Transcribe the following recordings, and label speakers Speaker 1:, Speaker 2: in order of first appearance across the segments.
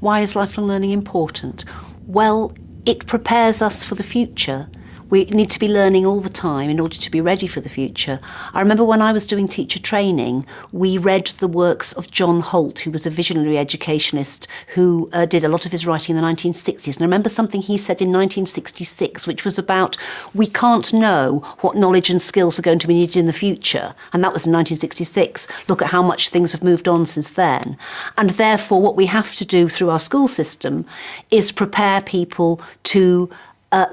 Speaker 1: Why is lifelong learning important? Well, it prepares us for the future. We need to be learning all the time in order to be ready for the future. I remember when I was doing teacher training, we read the works of John Holt, who was a visionary educationist who did a lot of his writing in the 1960s. And I remember something he said in 1966, which was about, we can't know what knowledge and skills are going to be needed in the future. And that was in 1966. Look at how much things have moved on since then. And therefore, what we have to do through our school system is prepare people to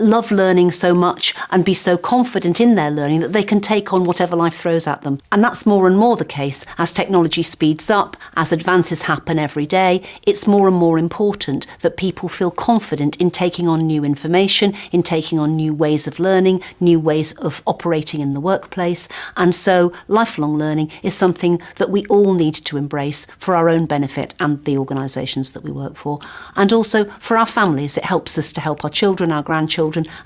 Speaker 1: love learning so much and be so confident in their learning that they can take on whatever life throws at them. And that's more and more the case as technology speeds up, as advances happen every day. It's more and more important that people feel confident in taking on new information, in taking on new ways of learning, new ways of operating in the workplace. And so lifelong learning is something that we all need to embrace for our own benefit and the organisations that we work for. And also for our families, it helps us to help our children, our grandchildren,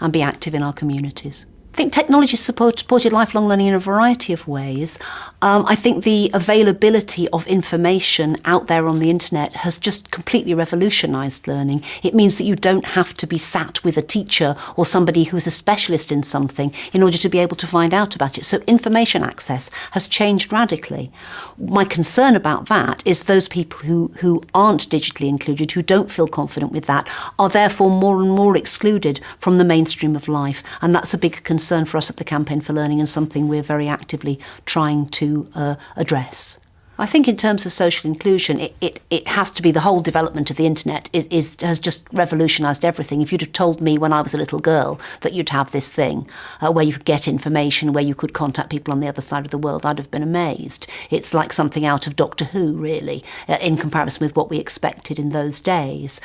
Speaker 1: and be active in our communities. I think technology supported lifelong learning in a variety of ways. I think the availability of information out there on the internet has just completely revolutionised learning. It means that you don't have to be sat with a teacher or somebody who is a specialist in something in order to be able to find out about it. So information access has changed radically. My concern about that is those people who aren't digitally included, who don't feel confident with that, are therefore more and more excluded from the mainstream of life. And that's a big concern for us at the Campaign for Learning and something we're very actively trying to address. I think in terms of social inclusion, it has to be the whole development of the internet has just revolutionised everything. If you'd have told me when I was a little girl that you'd have this thing where you could get information, where you could contact people on the other side of the world, I'd have been amazed. It's like something out of Doctor Who, really, in comparison with what we expected in those days.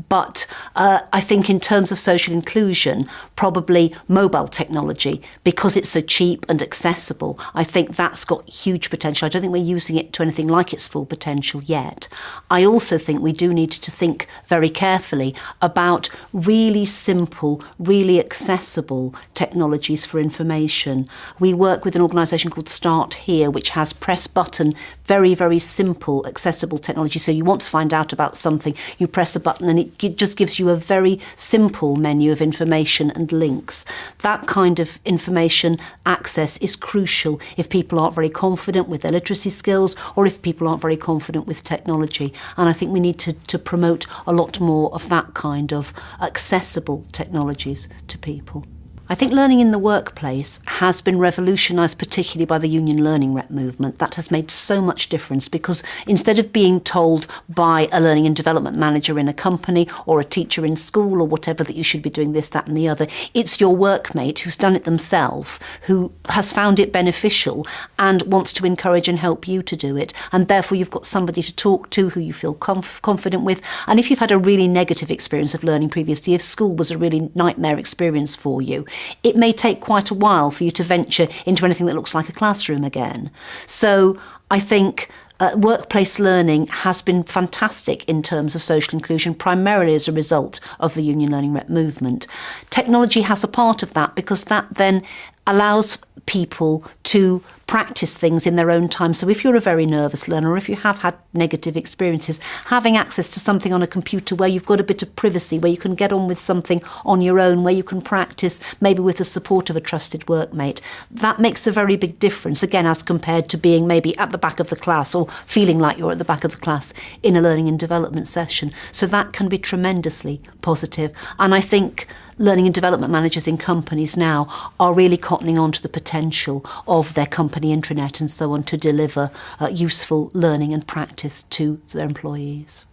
Speaker 1: But I think in terms of social inclusion, probably mobile technology, because it's so cheap and accessible, I think that's got huge potential. I don't think we're using it to anything like its full potential yet. I also think we do need to think very carefully about really simple, really accessible technologies for information. We work with an organisation called Start Here, which has press button, very, very simple, accessible technology. So you want to find out about something, you press a button and it just gives you a very simple menu of information and links. That kind of information access is crucial if people aren't very confident with their literacy skills or if people aren't very confident with technology. And I think we need to promote a lot more of that kind of accessible technologies to people. I think learning in the workplace has been revolutionised particularly by the union learning rep movement. That has made so much difference because instead of being told by a learning and development manager in a company or a teacher in school or whatever that you should be doing this, that and the other, it's your workmate who's done it themselves, who has found it beneficial and wants to encourage and help you to do it. And therefore you've got somebody to talk to who you feel confident with. And if you've had a really negative experience of learning previously, if school was a really nightmare experience for you, it may take quite a while for you to venture into anything that looks like a classroom again. So I think workplace learning has been fantastic in terms of social inclusion, primarily as a result of the union learning rep movement. Technology has a part of that because that then allows people to practice things in their own time. So if you're a very nervous learner, or if you have had negative experiences, having access to something on a computer where you've got a bit of privacy, where you can get on with something on your own, where you can practice maybe with the support of a trusted workmate, that makes a very big difference, again, as compared to being maybe at the back of the class or feeling like you're at the back of the class in a learning and development session. So that can be tremendously positive. And I think learning and development managers in companies now are really cottoning on to the potential of their company intranet and so on to deliver useful learning and practice to their employees.